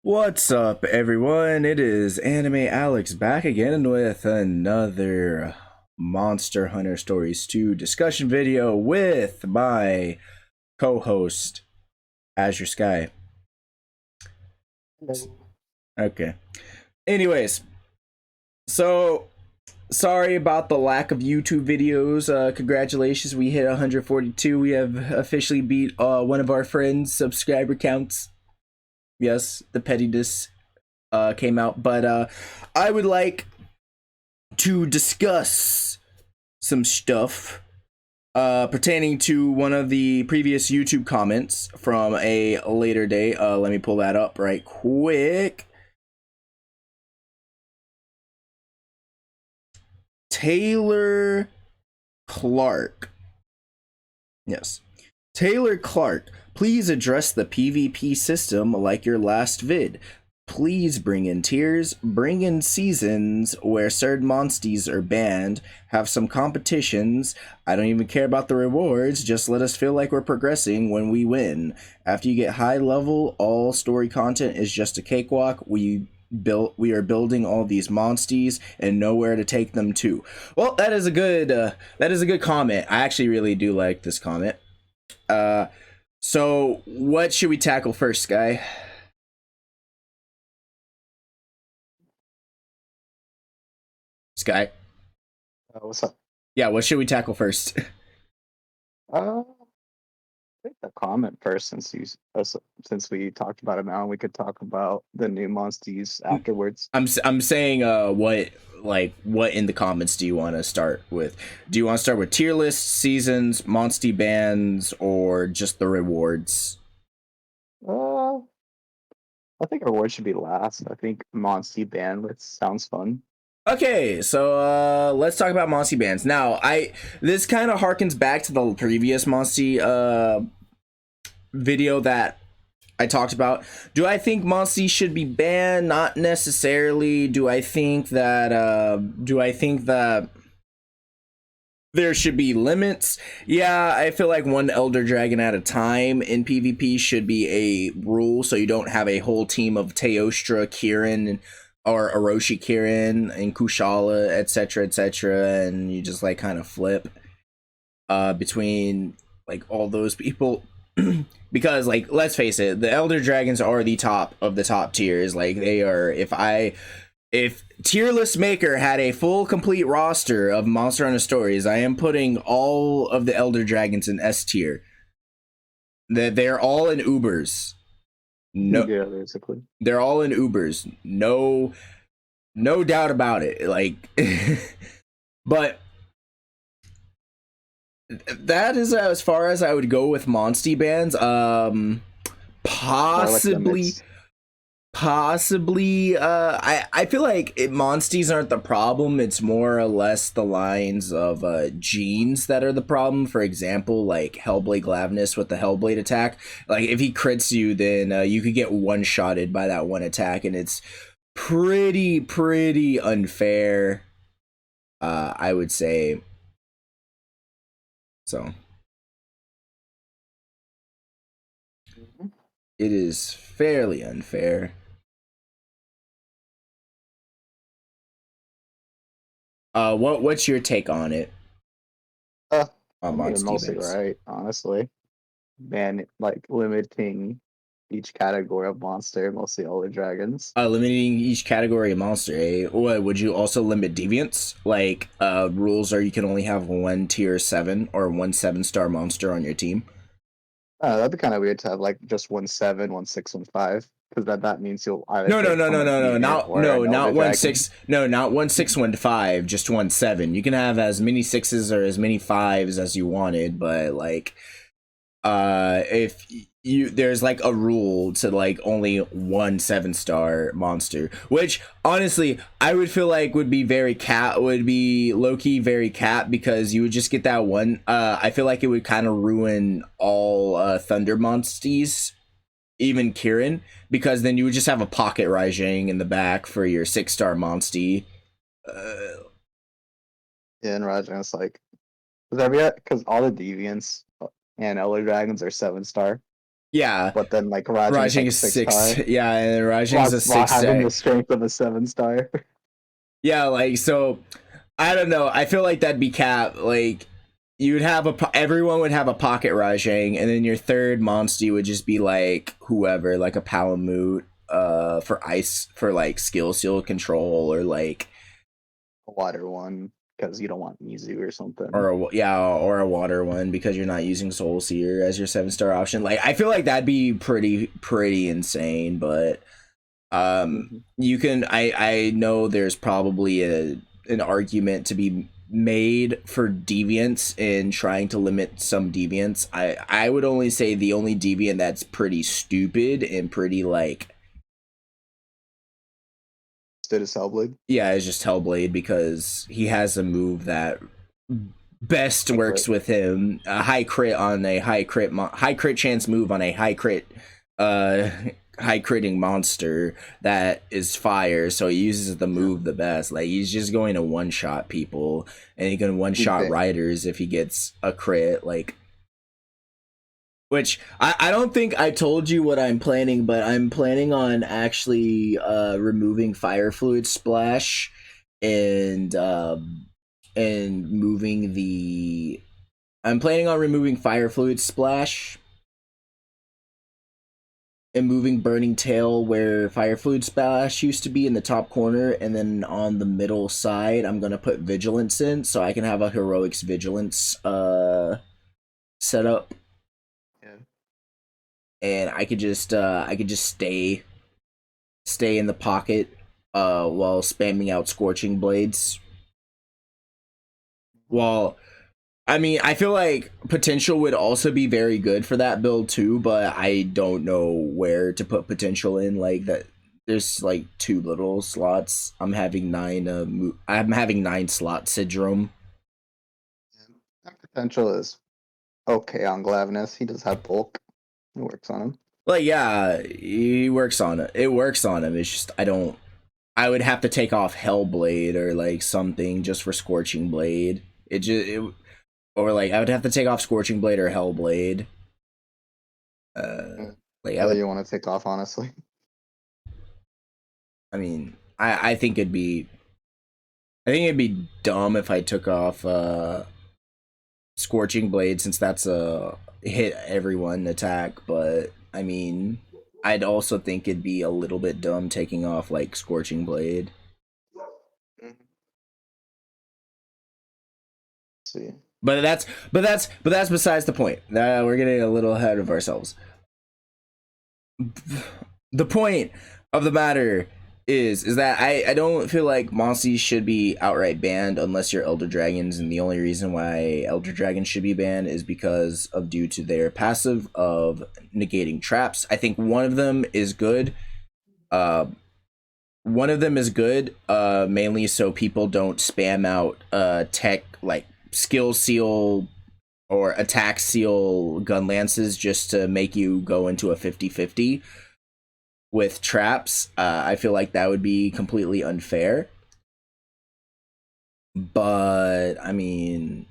What's up, everyone? It is Anime Alex back again with another Monster Hunter Stories 2 discussion video with my co-host, Azure Sky. Hello. Okay. Anyways, so sorry about the lack of YouTube videos. Congratulations, we hit 142. We have officially beat one of our friends' subscriber counts. Yes, the pettiness came out, but I would like to discuss some stuff pertaining to one of the previous YouTube comments from a later day. Let me pull that up right quick. Taylor Clark. Yes. Taylor Clark, please address the PvP system like your last vid. Please bring in tiers, bring in seasons where certain monsties are banned, have some competitions. I don't even care about the rewards, just let us feel like we're progressing when we win. After you get high level, all story content is just a cakewalk. We are building all these monsties and nowhere to take them to. Well, that is a good comment. I actually really do like this comment. So what should we tackle first, Guy? Sky? What's up? Yeah, what should we tackle first? I think the comment first, since we talked about it now, we could talk about the new Monsties afterwards. I'm saying what in the comments do you want to start with? Do you want to start with tier lists, seasons, monstie bands, or just the rewards? Uh, I think our word should be last. I think Monstie bandwidth sounds fun. Okay, so let's talk about monstie bands. Now, I this kind of harkens back to the previous monstie video that I talked about. Do I think Monstie should be banned? Not necessarily. Do I think that there should be limits? Yeah, I feel like one Elder Dragon at a time in PvP should be a rule, so you don't have a whole team of Teostra, Kirin, or Orochi Kirin, and Kushala, etc., and you just like kind of flip between like all those people. Because like let's face it, the Elder Dragons are the top of the top tiers. Like they are, if tier list maker had a full complete roster of Monster Hunter Stories, I am putting all of the Elder Dragons in S tier. That they're all in Ubers. No, Yeah, basically. they're all in Ubers. No doubt about it. Like but that is as far as I would go with Monstie bands. Or like Possibly, limits. I feel like monsties aren't the problem. It's more or less the lines of genes that are the problem. For example, like Hellblade Glavnus with the Hellblade attack. Like if he crits you, then you could get one shotted by that one attack, and it's pretty unfair. I would say so. Mhm. It is fairly unfair. What's your take on it, I on think you're Monstie mostly bands? right, honestly. Like limiting each category of monster, mostly all the dragons. Limiting each category of monster, eh? What would you also limit deviants? Like rules are you can only have one tier 7 or one 7-star monster on your team. That'd be kind of weird to have like just 1/7, 1/6, 1/5, because that means you'll either No, no, pick no, from no, a no, no, deviant not or no, an elder not one dragon. six, no, not 1/6, 1/5, just 1/7. You can have as many sixes or as many fives as you wanted, but like if you there's like a rule to like only one 7-star monster, which honestly I would feel like would be low-key very cat, because you would just get that one. I feel like it would kind of ruin all thunder monsties, even Kirin, because then you would just have a pocket Raijang in the back for your 6-star monstie. uh, Yeah, and Rajan's like, because all the deviants and elder dragons are 7-star. Yeah, but then like Rajang's Rajang like is 6 6. star. Yeah, and Rajang's a While 6 having star. the strength of a 7 star. Yeah, like, so I don't know. I feel like that'd be cap. Like, you'd have everyone would have a pocket Rajang, and then your third Monstie would just be like whoever, like a Palamute, for ice, for like skill seal control, or like, A water one, because you don't want Mizu or something. or or a water one because you're not using Soul Seer as your 7-star option. Like, I feel like that'd be pretty insane, but you can, I know there's probably an argument to be made for deviants in trying to limit some deviants. I would only say the only deviant that's pretty stupid and pretty like, Instead of Cellblade. yeah, is just Hellblade, because he has a move that best High works crit. with him. A high crit on a high crit chance move on a high crit high critting monster that is fire, so he uses the move the best. Like, he's just going to one shot people, and he can one shot Okay. riders if he gets a crit. Like, which I don't think I told you what I'm planning, but I'm planning on actually removing fire fluid splash, and moving the I'm planning on removing fire fluid splash and moving burning tail where fire fluid splash used to be in the top corner, and then on the middle side I'm gonna put vigilance in, so I can have a heroics vigilance setup, Yeah. and I could just stay in the pocket while spamming out scorching blades. While, I mean, I feel like potential would also be very good for that build too, but I don't know where to put potential in. Like, that, there's like too little slots. I'm having 9 slot syndrome. That potential is okay on Glavenus. He does have bulk. It works on him. Like, yeah, he works on it. It works on him. It's just, I would have to take off Hellblade or like something just for Scorching Blade. Or like, I would have to take off Scorching Blade or Hellblade. Like, I Whether would. you want to take off, honestly. I mean, I think it'd be. I think it'd be dumb if I took off Scorching Blade, since that's a hit everyone attack. But I mean, I'd also think it'd be a little bit dumb taking off like Scorching Blade. See. But that's besides the point. We're getting a little ahead of ourselves. The point of the matter is that I don't feel like Monsties should be outright banned unless you're Elder Dragons, and the only reason why Elder Dragons should be banned is because of due to their passive of negating traps. I think one of them is good. Mainly so people don't spam out tech like skill seal or attack seal gun lances just to make you go into a 50-50 with traps. I feel like that would be completely unfair. But I mean,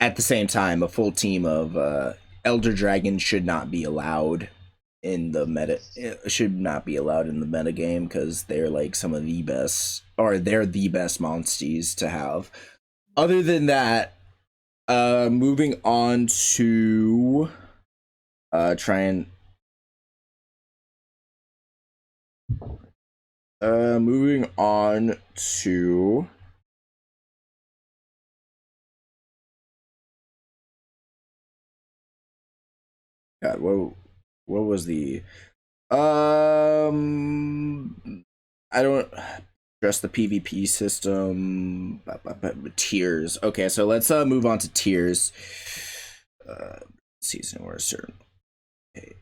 at the same time, a full team of Elder Dragons should not be allowed in the meta. It should not be allowed in the meta game, because they're like some of the best, or they're the best monsties to have. Other than that, moving on to try and moving on to God, what was the I don't address the PvP system. Tiers. Okay, so let's move on to tiers. Season or certain. Okay,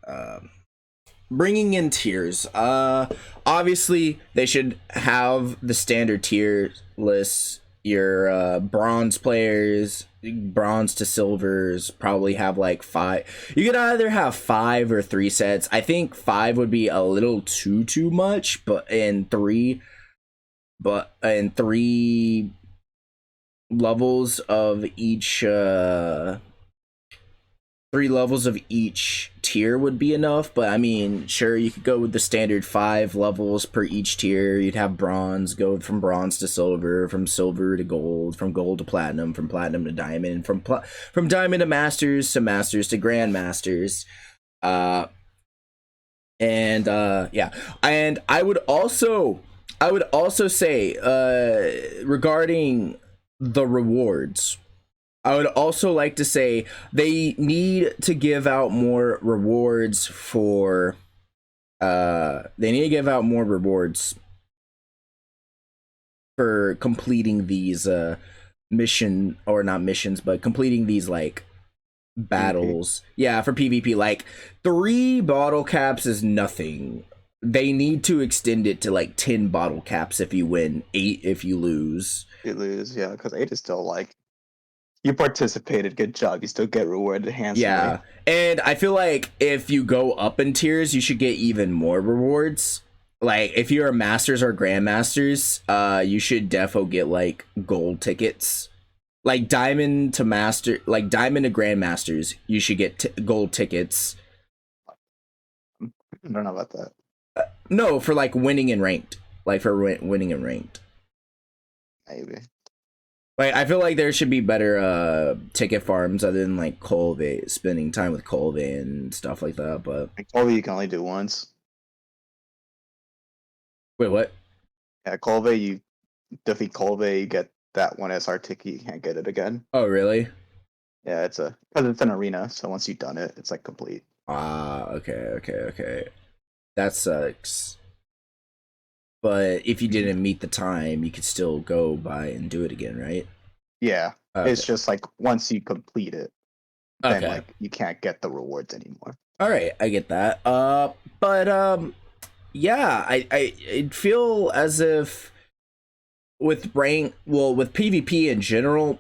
bringing in tiers. Obviously they should have the standard tier lists. Your bronze players, bronze to silvers, probably have like 5. You could either have 5 or 3 sets. I think 5 would be a little too much, but in 3 levels of each 3 levels of each tier would be enough, but I mean, sure, you could go with the standard 5 levels per each tier. You'd have bronze, go from bronze to silver, from silver to gold, from gold to platinum, from platinum to diamond, from diamond to masters to grandmasters. Yeah, and I would also say regarding the rewards, I would also like to say they need to give out more rewards for completing these mission, or not missions, but completing these like battles. Yeah, for PvP. Like 3 bottle caps is nothing. They need to extend it to like 10 bottle caps if you win, 8 if you lose. You lose, yeah, because 8 is still like you participated, good job. You still get rewarded handsomely. Yeah, and I feel like if you go up in tiers, you should get even more rewards. Like if you're a masters or grandmasters, you should defo get like gold tickets. Like diamond to grandmasters, you should get gold tickets. I don't know about that. No, for like winning in ranked. Like for winning in ranked. Maybe. Like I feel like there should be better ticket farms other than like Colve, spending time with Colve and stuff like that. But Colve you can only do once. Wait, what? Yeah, Colve, you defeat Colve, you get that one SR ticket. You can't get it again. Oh, really? Yeah, because it's an arena. So once you've done it, it's like complete. Okay. That sucks. But if you didn't meet the time, you could still go by and do it again, right? Yeah, okay. It's just like once you complete it, then like you can't get the rewards anymore. All right, I get that. Yeah, I feel as if with PvP in general,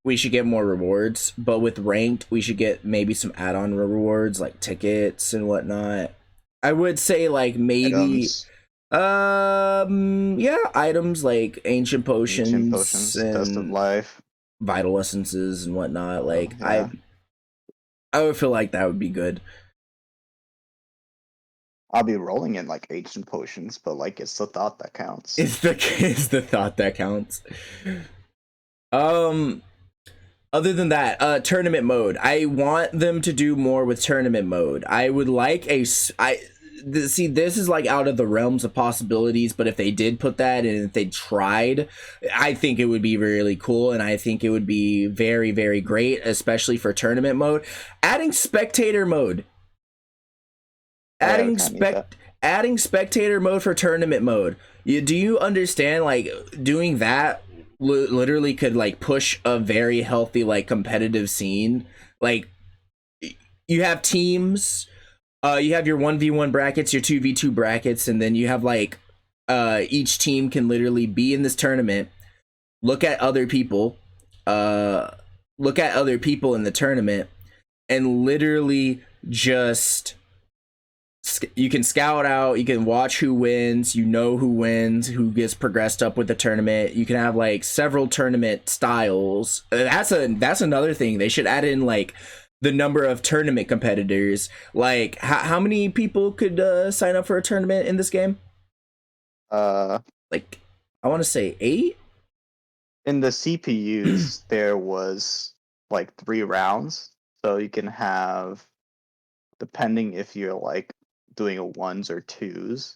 we should get more rewards. But with ranked, we should get maybe some add-on rewards like tickets and whatnot. I would say like maybe. Items like ancient potions, and Dust of life, vital essences and whatnot. I would feel like that would be good. I'll be rolling in like ancient potions, but like it's the thought that counts. It's the thought that counts. Other than that, tournament mode. I want them to do more with tournament mode. I would like this is like out of the realms of possibilities, but if they did put that and if they tried, I think it would be really cool, and I think it would be very, very great, especially for tournament mode. Adding spectator mode. Adding spectator mode for tournament mode. Do you understand, like, doing that literally could like push a very healthy like competitive scene? Like you have teams, you have your 1v1 brackets, your 2v2 brackets, and then you have like each team can literally be in this tournament, look at other people in the tournament, and literally just you can scout out, you can watch who wins, who wins, who gets progressed up with the tournament. You can have like several tournament styles. That's another thing. They should add in like the number of tournament competitors. Like how many people could sign up for a tournament in this game? Like I want to say 8. In the CPUs there was like 3 rounds, so you can have, depending if you're like doing a 1s or 2s,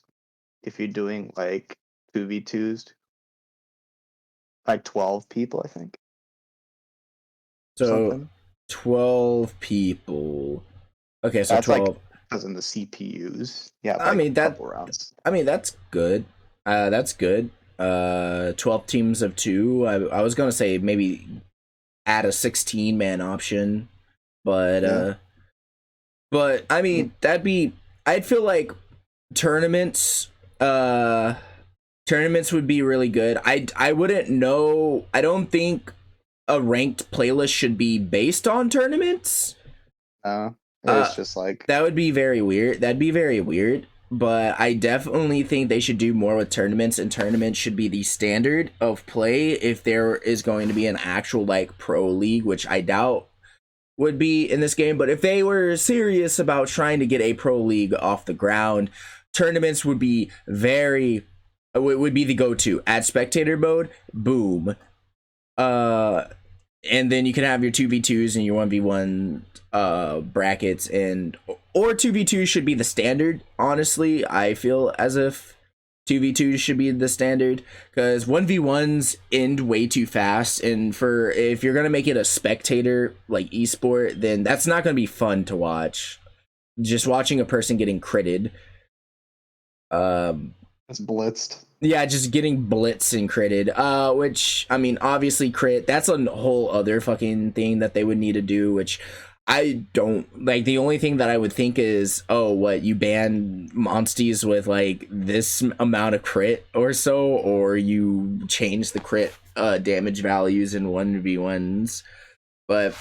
if you're doing like 2v2s, like 12 people, I think. So something. 12 people. Okay, so that's 12. like, because in the CPUs, yeah. I mean rounds. I mean that's good. That's good. 12 teams of 2. I was gonna say maybe add a 16-man option, but but I mean I'd feel like tournaments would be really good. I wouldn't know. I don't think a ranked playlist should be based on tournaments. It's just like that would be very weird. That'd be very weird. but I definitely think they should do more with tournaments, and tournaments should be the standard of play if there is going to be an actual like pro league, which I doubt would be in this game. But if they were serious about trying to get a pro league off the ground, tournaments would be would be the go-to. Add spectator mode, boom. And then you can have your 2v2s and your 1v1 brackets, and or 2v2 should be the standard. Honestly, I feel as if 2v2 should be the standard, because 1v1s end way too fast, and for if you're gonna make it a spectator like esport, then that's not gonna be fun to watch. Just watching a person getting critted. It's blitzed. Yeah, just getting blitzed and critted. Which, I mean, obviously crit, that's a whole other fucking thing that they would need to do, which I don't like. The only thing that I would think is, oh, what, you ban Monsties with like this amount of crit or so, or you change the crit damage values in 1v1s. But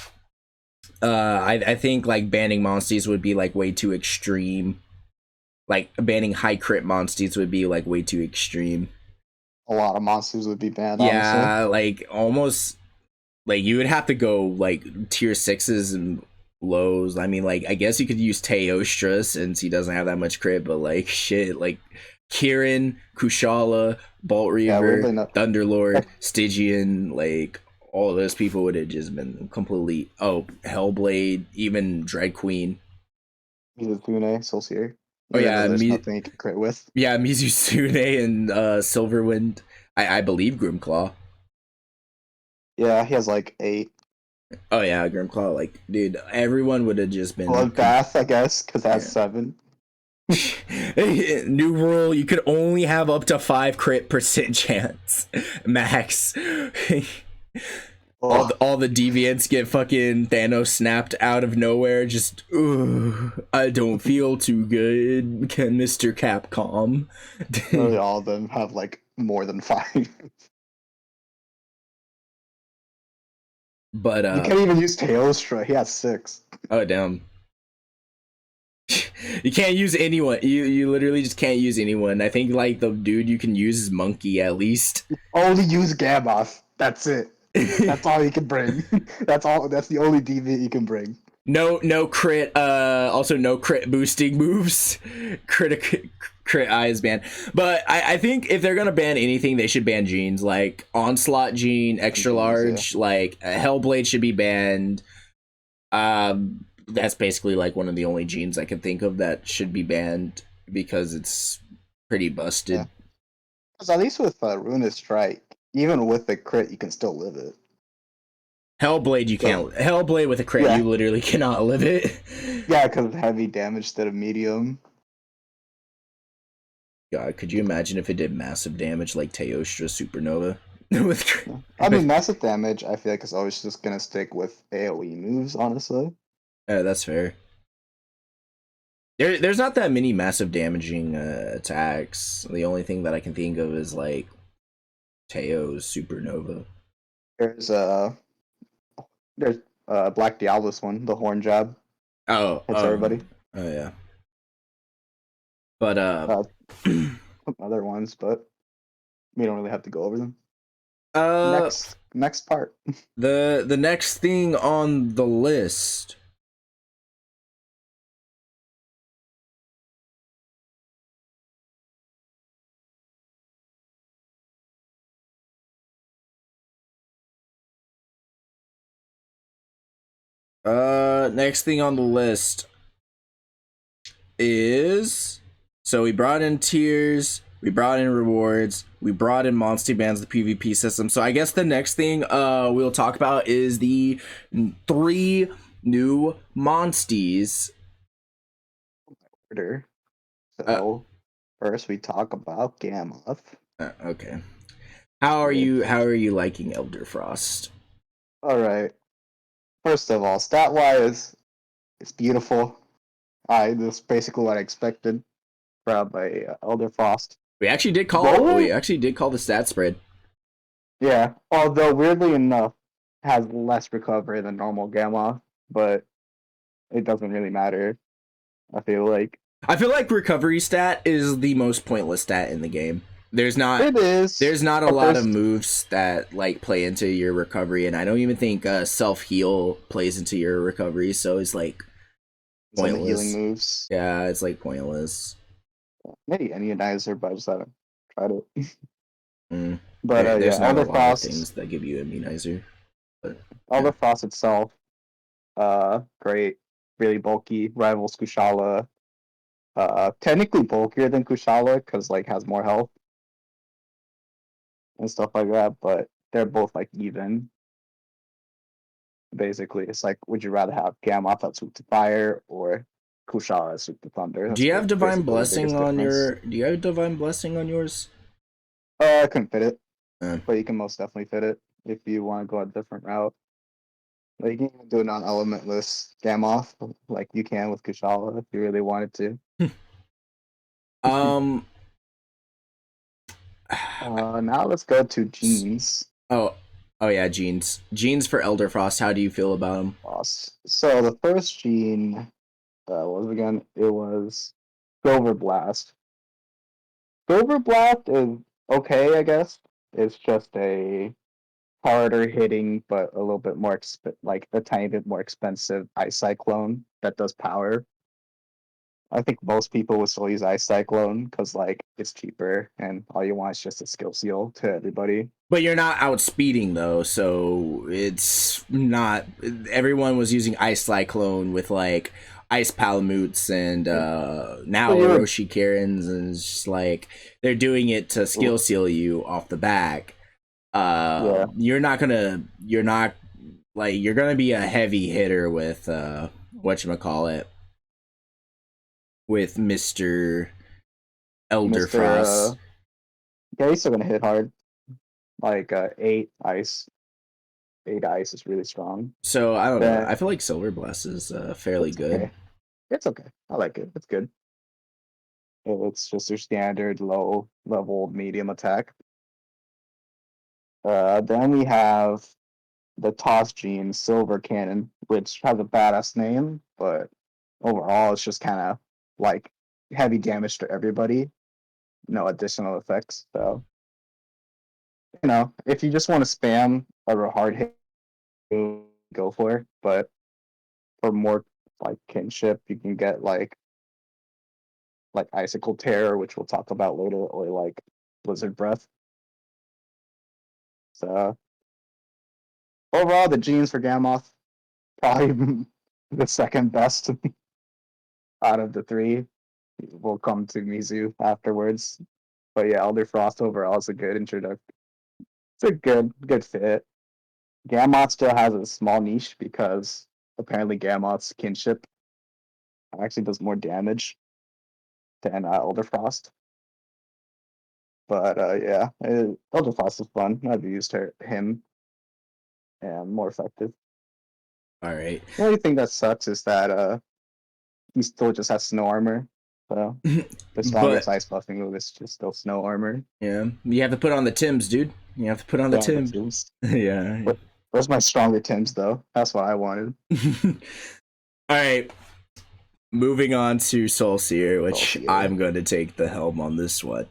I think like banning Monsties would be like way too extreme. Like banning high crit Monsties would be like way too extreme. A lot of monsters would be banned, Yeah, honestly. like almost like you would have to go like tier 6s and lows. I mean, like I guess you could use Teostra since he doesn't have that much crit, but like shit, like Kieran, Kushala, Bolt Yeah, Reaver, weirdly enough. Thunderlord, Stygian, like all of those people would have just been completely, oh, Hellblade, even Dread Queen. Mizune, Soul Seer. Oh Even though yeah, there's nothing you can crit with. yeah, Mizusune and Silverwind. I believe Grimclaw. Yeah, he has like 8. Oh yeah, Grimclaw. Like, dude, everyone would have just been. Bloodbath, I guess, because that's Yeah. 7. New rule: you could only have up to 5 crit percent chance, max. All the deviants get fucking Thanos snapped out of nowhere. Just, I don't feel too good, Mr. Capcom. Literally all of them have like more than 5. But You can't even use Teostra. He has 6. oh damn. You can't use anyone. You literally just can't use anyone. I think like the dude you can use is Monkey at least. Only use Gammoth. That's it. That's all you can bring. That's all. That's the only DV you can bring. No crit. Also no crit boosting moves. Crit eyes ban. But I think if they're gonna ban anything, they should ban genes like Onslaught gene, extra Genes, large. Like Hellblade should be banned. That's basically like one of the only genes I can think of that should be banned because it's pretty busted. Yeah. Because at least with Ruinous Strike, even with the crit, you can still live it. Hellblade, you can't. Hellblade with a crit, Yeah. you literally cannot live it. Yeah, because of heavy damage instead of medium. God, could you imagine if it did massive damage like Teostra Supernova? with I mean, massive damage, I feel like it's always just going to stick with AoE moves, honestly. that's fair. There's not that many massive damaging attacks. The only thing that I can think of is like Teo's Supernova. There's Black Diablo's one, the horn jab. Oh, Hits everybody. Oh yeah. But Other ones, but we don't really have to go over them. uh, Next part. the next thing on the list. Next thing on the list is, so we brought in tiers, we brought in rewards, we brought in Monstie bans, the PvP system. So I guess the next thing we'll talk about is the 3 new Monsties. Order. So first we talk about Gammoth. Okay. How are you liking Elder Frost? Alright. First of all, stat wise, it's beautiful. That's basically what I expected from a Elder Frost. We actually did call the stat spread. Yeah, although weirdly enough, has less recovery than normal Gamma, but it doesn't really matter. I feel like I feel like recovery stat is the most pointless stat in the game. There's not It is. there's not a but lot of there's- moves that like play into your recovery, and I don't even think self heal plays into your recovery. So it's like some healing pointless. moves. Yeah, it's like pointless. Maybe Immunizer, but I just haven't tried it. Mm. But There's yeah, not a Elder lot of Frost. things that give you immunizer. But Elder Frost itself, great, really bulky. Rivals Kushala. Technically bulkier than Kushala because like has more health and stuff like that, but they're both like even. Basically, it's like, would you rather have Gamma that swoop to fire or Kushala that swoop to thunder? do you have divine basically the biggest blessing on difference. your? Do you have divine blessing on yours? I couldn't fit it, Uh, but you can most definitely fit it if you want to go a different route. Like you can even do it on elementless Gamoth, like you can with Kushala if you really wanted to. um. Now let's go to Genes. Oh, oh yeah, genes. Genes for Elder Frost. How do you feel about them? Boss. So the first gene, what was it again? It was Silver Blast. Silver Blast is okay, I guess. It's just a harder hitting, but a little bit more like a tiny bit more expensive Ice Cyclone that does power. I think most people would still use Ice Cyclone because like it's cheaper and all you want is just a skill seal to everybody. But you're not outspeeding though, so it's not. Everyone was using Ice Cyclone with like Ice Palamutes and now So you're Orochi Karens, and it's just like they're doing it to skill seal you off the back. yeah. You're not like you're gonna be a heavy hitter with whatchamacallit, with Mr. Elder Mr. Frost. Yeah, he's still gonna hit hard. Like 8 ice is really strong. So I don't know. Then I feel like Silver Blast is fairly it's good. okay. It's okay. I like it. It's good. It's just your standard low level medium attack. Then we have the Toss Gene Silver Cannon, which has a badass name, but overall it's just kind of like heavy damage to everybody, no additional effects. So if you just want to spam a hard hit, go for it. But for more like kinship, you can get like Icicle Terror, which we'll talk about later, or like Blizzard Breath. So overall, the genes for Gamoth probably the second best out of the three. We'll come to Mizu afterwards. But yeah, Elder Frost overall is a good introduction. It's a good fit. Gamoth still has a small niche because apparently Gamoth's kinship actually does more damage than Elder Frost. But yeah, Elder Frost is fun. I've used him and more effective. All right. The only thing that sucks is that he still just has snow armor. So the strongest But ice buffing move is just still snow armor. yeah, you have to put on the Tims, dude. You have to put on the Yeah, Tims. Yeah. where's my stronger Tims though? That's what I wanted. All right. Moving on to Soul Seer, which Soul Seer. I'm going to take the helm on this one.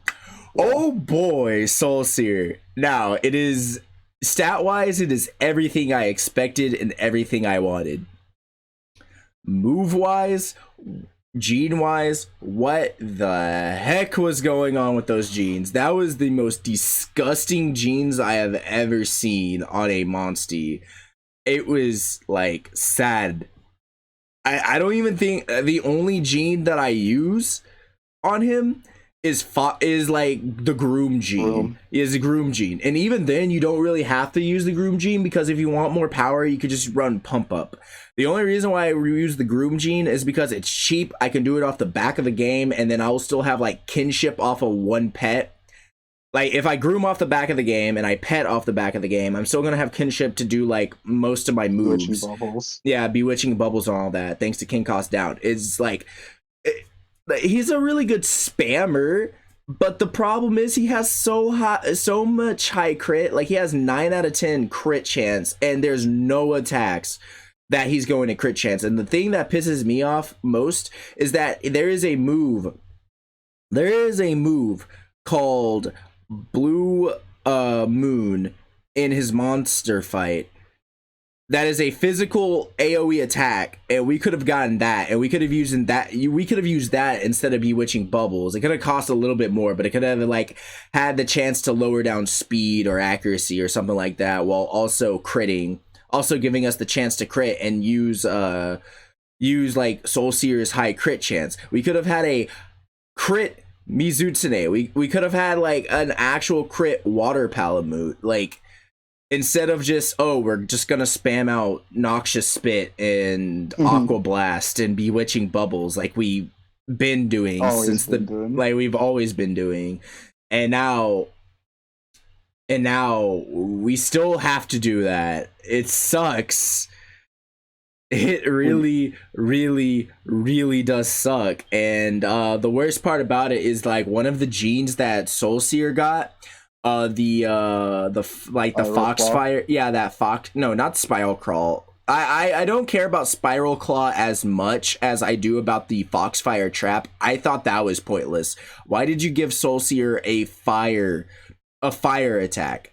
Yeah. Oh boy, Soul Seer. Now, it is stat wise, it is everything I expected and everything I wanted. Move wise, gene wise, what the heck was going on with those genes? That was the most disgusting genes I have ever seen on a Monstie. It was like sad. I don't even think the only gene that I use on him is like the groom gene. Is the groom gene, and even then you don't really have to use the groom gene, because if you want more power you could just run pump up. The only reason why I use the groom gene is because it's cheap. I can do it off the back of the game, and then I will still have like kinship off of one pet. Like if I groom off the back of the game and I pet off the back of the game, I'm still gonna have kinship to do like most of my moves. Bewitching bubbles. Yeah, bewitching bubbles and all that. Thanks to King Cost Down. It's like he's a really good spammer, but the problem is he has so much high crit. Like he has 9 out of 10 crit chance, and there's no attacks. that he's going to crit chance. And the thing that pisses me off most is that there is a move called Blue Moon in his monster fight that is a physical AoE attack, and we could have gotten that, and we could have used that instead of Bewitching Bubbles. It could have cost a little bit more, but it could have like had the chance to lower down speed or accuracy or something like that, while also critting, also giving us the chance to crit and use like Soul Seer's high crit chance. We could have had a crit Mizutsune. We could have had like an actual crit Water Palamute, like, instead of just, oh, we're just gonna spam out Noxious Spit and Aqua Blast and Bewitching Bubbles like we've been doing like we've always been doing. And now we still have to do that. It sucks. It really, really, really does suck. And the worst part about it is like one of the genes that Soul Seer got, the Foxfire, yeah, that Fox, no, not Spiral Crawl. I don't care about Spiral Claw as much as I do about the Foxfire Trap. I thought that was pointless. Why did you give Soul Seer a fire attack?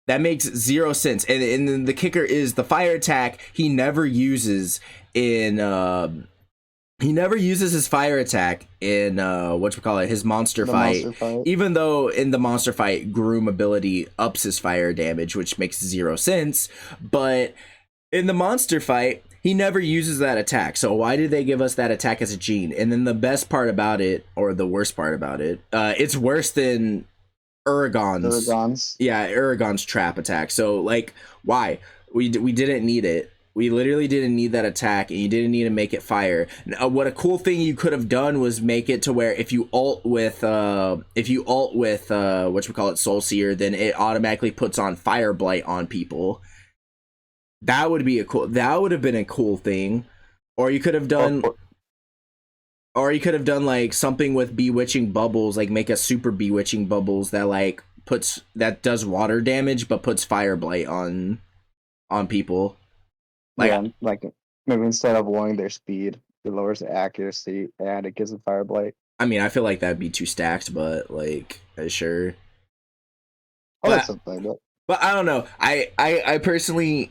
That makes zero sense. And then the kicker is the fire attack he never uses in he never uses his fire attack in his monster fight. Even though in the monster fight Groom ability ups his fire damage, which makes zero sense, but in the monster fight he never uses that attack. So why did they give us that attack as a gene? And then the best part about it, or the worst part about it, it's worse than Uragon's trap attack. So like, why? We didn't need it. We literally didn't need that attack, and you didn't need to make it fire. What a cool thing you could have done was make it to where if you ult with Soul Seer, then it automatically puts on Fire Blight on people. That would have been a cool thing. Or you could have done like something with Bewitching Bubbles, like make a super Bewitching Bubbles that does water damage but puts Fire Blight on people. Like maybe instead of lowering their speed, it lowers the accuracy and it gives them Fire Blight. I mean, I feel like that'd be too stacked, but like, sure. Oh, that's something like that. But I don't know. I personally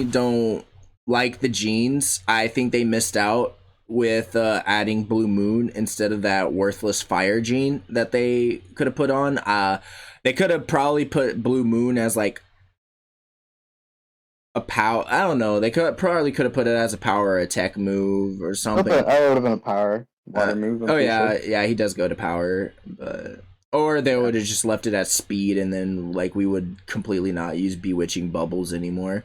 don't like the genes. I think they missed out with adding Blue Moon instead of that worthless fire gene that they could have put on. They could have probably put Blue Moon as like a power. I don't know. They could have put it as a power attack move or something. I would have been a power water move. Oh yeah, sure. Yeah, he does go to power, but or they would have just left it at speed, and then like we would completely not use Bewitching Bubbles anymore,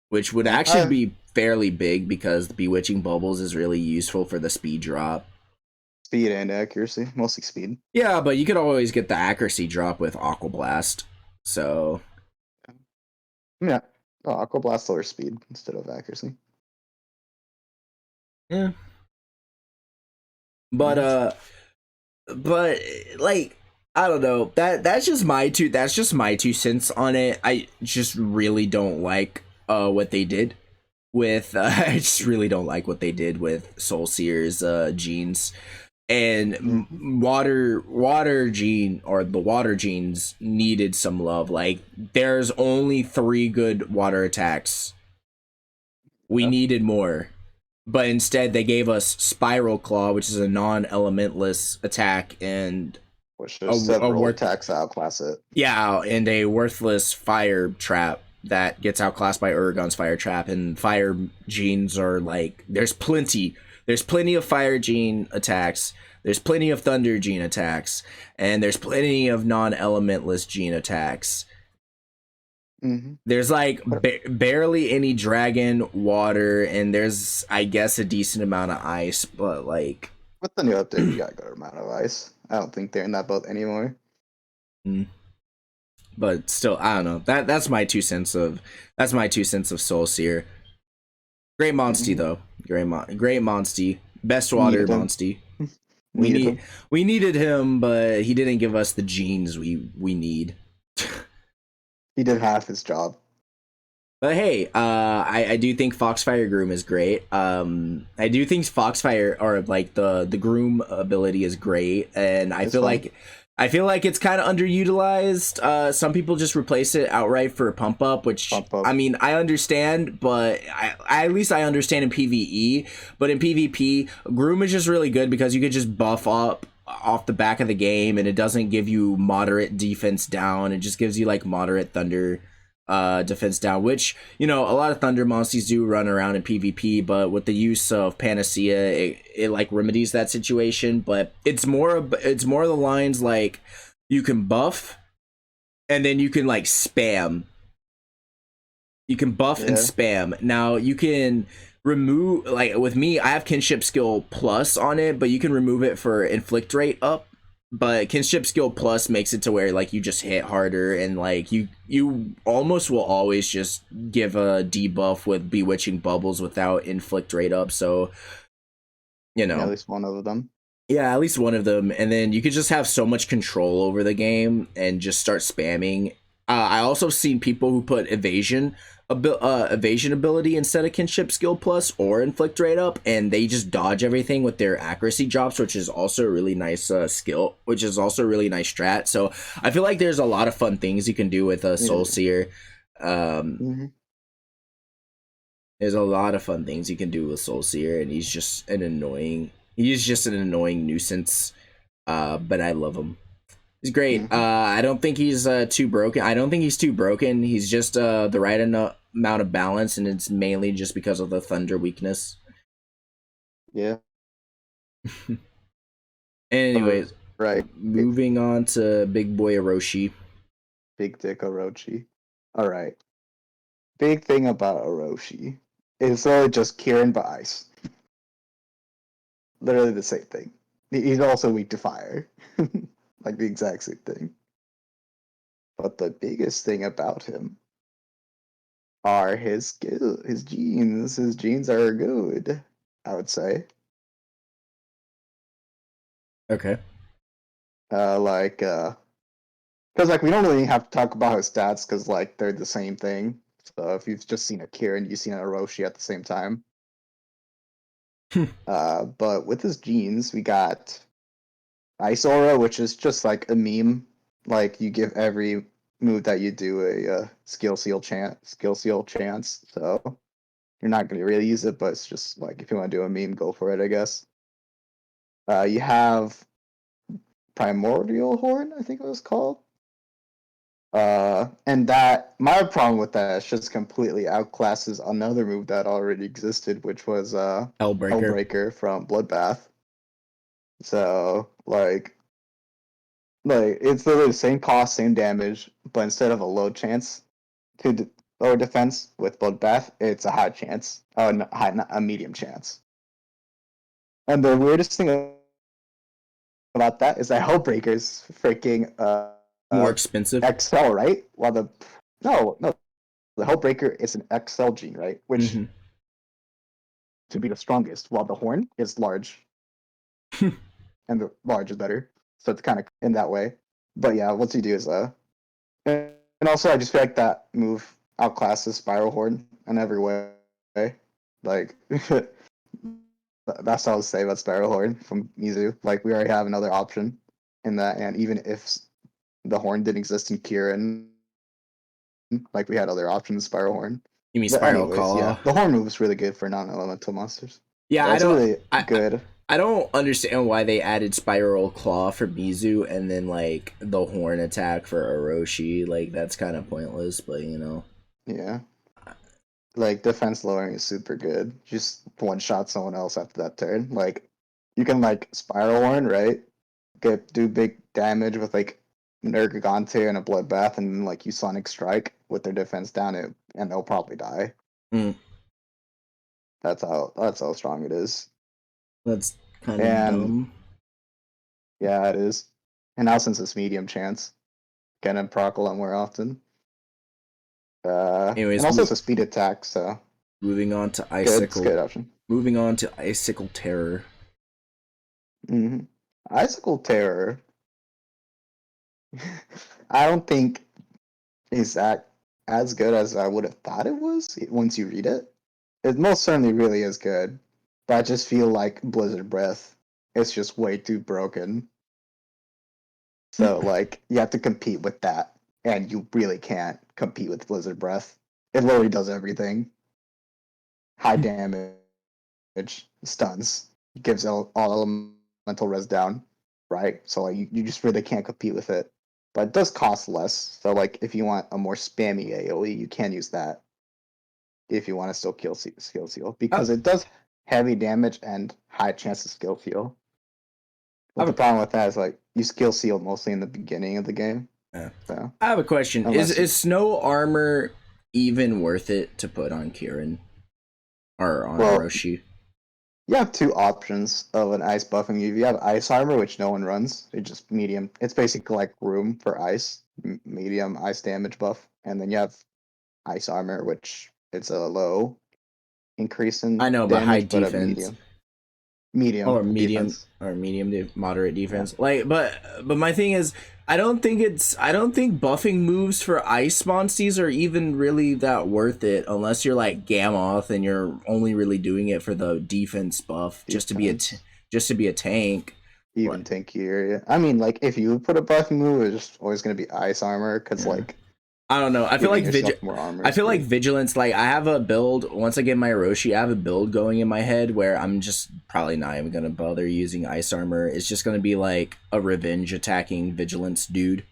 which would actually be fairly big because the Bewitching Bubbles is really useful for the speed drop. Speed and accuracy, mostly speed. Yeah, but you could always get the accuracy drop with Aqua Blast. So yeah. Oh, Aqua Blast lower speed instead of accuracy. Yeah. But like, I don't know. That's just my two cents on it. I just really don't like what they did with I just really don't like what they did with Soul Seer's genes. And water gene, or the water genes, needed some love. Like, there's only 3 good water attacks. We needed more, but instead they gave us Spiral Claw, which is a non-elementless attack, and which there's several attacks that outclass it. Yeah, and a worthless Fire Trap that gets outclassed by Uragon's Fire Trap. And fire genes are like, there's plenty of fire gene attacks, there's plenty of thunder gene attacks, and there's plenty of non-elementless gene attacks. There's like barely any dragon, water, and there's, I guess, a decent amount of ice, but like with the new update you got a good amount of ice. I don't think they're in that boat anymore. But still, I don't know. That's my 2 cents of Soul Seer. Great Monstie though. Great Monstie. Best water Monstie. We needed him, but he didn't give us the genes we need. He did half his job. But hey, I do think Foxfire Groom is great. I do think Foxfire or like the Groom ability is great, and It's fun. I feel like it's kind of underutilized. Some people just replace it outright for pump up, which Bump up. I mean I understand, but I at least I understand in PVE. But in PvP, Groom is just really good because you could just buff up off the back of the game, and it doesn't give you moderate defense down. It just gives you like moderate thunder defense down, which you know a lot of thunder monsters do run around in PvP, but with the use of Panacea, it like remedies that situation. But it's more the lines like you can buff and then you can like spam. You can buff and Yeah. spam. Now you can remove, like with me, I have kinship skill plus on it, but you can remove it for inflict rate up. But kinship skill plus makes it to where like you just hit harder, and like you almost will always just give a debuff with bewitching bubbles without inflict rate up. So you Yeah, at know, least one of them. yeah, at least one of them, and then you could just have so much control over the game and just start spamming. I also seen people who put evasion ability instead of kinship skill plus or inflict rate up, and they just dodge everything with their accuracy drops, which is also a really nice skill, which is also a really nice strat. So I feel like there's a lot of fun things you can do with a Soul Yeah. Seer. Um, Hmm. there's a lot of fun things you can do with Soul Seer, and he's just an annoying nuisance. But I love him. He's great. Hmm. I don't think he's too broken. I don't think he's too broken. He's just the right amount of balance, and it's mainly just because of the thunder weakness. Yeah. All Anyways, right. moving on to Big Boy Roshi. Big Dick Orochi. All right. Big thing about Orochi is literally just Kieran but ice. Literally the same thing. He's also weak to fire. Like the exact same thing. But the biggest thing about him are his skill, his genes. His genes are good, I would say. Okay. Like, because like we don't really have to talk about his stats because like they're the same thing. So if you've just seen a Kieran, you've seen a Orochi at the same time. But with his genes, we got Ice Aura, which is just like a meme. Like you give every move that you do a skill seal chance. So you're not gonna really use it, but it's just like if you want to do a meme, go for it, I guess. You have Primordial Horn, I think it was called. And that my problem with that is just completely outclasses another move that already existed, which was Hellbreaker. Hellbreaker from Bloodbath. So like it's literally the same cost, same damage, but instead of a low chance to lower defense with Bloodbath, it's a high chance. Oh, no, a medium chance. And the weirdest thing about that is that Hellbreaker's freaking More expensive. XL, right? While the no, the Hellbreaker is an XL gene, right? Which Mm-hmm. to be the strongest, while the Horn is large, and the large is better. So it's kind of in that way. But yeah, what you do is and also I just feel like that move outclasses Spiral Horn in every way. Like that's all I'll say about Spiral Horn from Mizu. Like we already have another option in that, and even if the horn didn't exist in Kieran, like we had other options, Spiral Horn. You mean But Spiral anyways, yeah, Claw? the horn move is really good for non-elemental monsters. Yeah, Yeah, it's really I good. I don't understand why they added Spiral Claw for Mizu and then like the Horn attack for Orochi. Like that's kind of pointless, but you know. Yeah, like defense lowering is super good. Just one shot someone else after that turn. Like you can like Spiral Horn, right? Do big damage with like Nergigante and a Bloodbath, and then like you Sonic Strike with their defense down, and they'll probably die. Mm, That's how strong it is. that's kind of And dumb. yeah, it is. And now since it's medium chance, get him proc a lot more often. And Anyways, also it's a speed attack, so moving on to good. It's a Icicle. good option. Moving on to Icicle Terror. Hmm. Icicle Terror. I don't think is that. as good as I would have thought it was once you read it. It most certainly really is good, but I just feel like Blizzard Breath is just way too broken. So like you have to compete with that, and you really can't compete with Blizzard Breath. It literally does everything. High damage, stuns, gives all elemental res down, right? So like you just really can't compete with it. But it does cost less. So like if you want a more spammy AoE, you can use that. If you want to still skill seal, because it does heavy damage and high chance of skill seal. But the problem with that is like you skill seal mostly in the beginning of the game. Yeah. So I have a question. Is snow armor even worth it to put on Kieran or on Roshi? You have two options of an ice buffing you. You have ice armor, which no one runs. It's just medium. It's basically like room for ice, medium ice damage buff, and then you have ice armor, which it's a low increase in I know, but high damage, but a defense. medium Or medium defense. or medium to moderate defense. Yeah. Like, but my thing is, I don't think buffing moves for ice monsties are even really that worth it unless you're like Gammoth and you're only really doing it for the defense buff, just to be a tank. Even tankier. Yeah. I mean, like if you put a buffing move, it's always gonna be ice armor because like. I don't know. I feel like like vigilance. Like I have a build. Once I get my Roshi, I have a build going in my head where I'm just probably not even gonna bother using ice armor. It's just gonna be like a revenge attacking vigilance dude.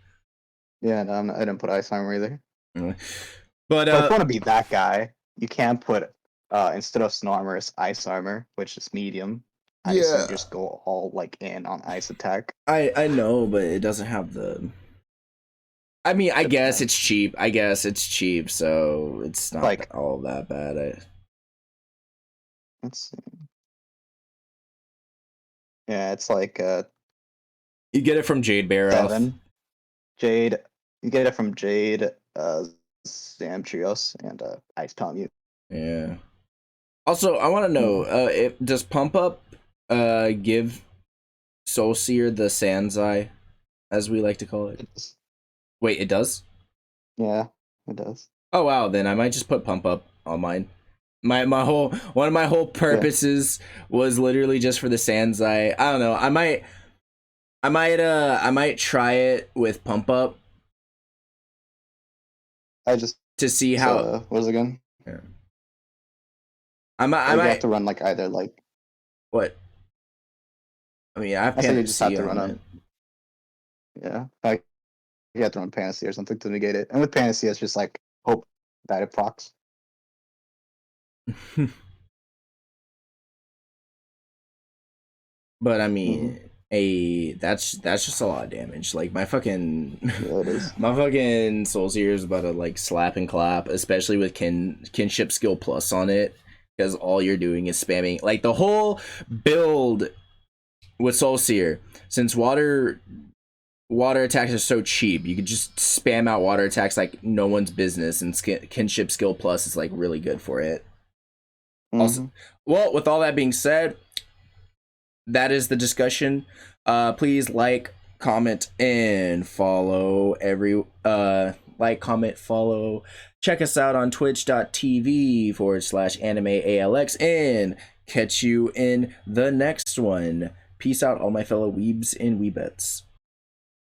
Yeah, no, I didn't put ice armor either. But if you want to be that guy, you can put instead of snow armor, it's ice armor, which is medium. Ice and just go all like in on ice attack. I know, but it doesn't have the. I mean, I guess it's cheap. So it's not like all that bad. Let's see. Yeah, it's like you get it from Jade Barrow. Jade, you get it from Jade, Zamtrios, and Ice Palmute. Yeah. Also, I want to know, does Pump Up give Soul Seer the Sanzai, as we like to call it? Wait, it does? Yeah, it does. Oh wow, then I might just put Pump Up on mine. One of my whole purposes was literally just for the Sanzai. I don't know. I might try it with Pump Up. To see how what is it again? Yeah. I might have to run like either like what? I mean, I just have to run it. Yeah, like you have to run Panacea or something to negate it, and with Panacea, it's just like hope that it procs. But I mean, that's just a lot of damage. Like my fucking my fucking Soul Seer is about to like slap and clap, especially with kinship skill plus on it, because all you're doing is spamming. Like the whole build with Soul Seer, since water attacks are so cheap, you could just spam out water attacks like no one's business, and kinship skill plus is like really good for it. Also, well, with all that being said, that is the discussion. Please like, comment, and follow follow. Check us out on twitch.tv/animealx and catch you in the next one. Peace out, all my fellow weebs and weebettes.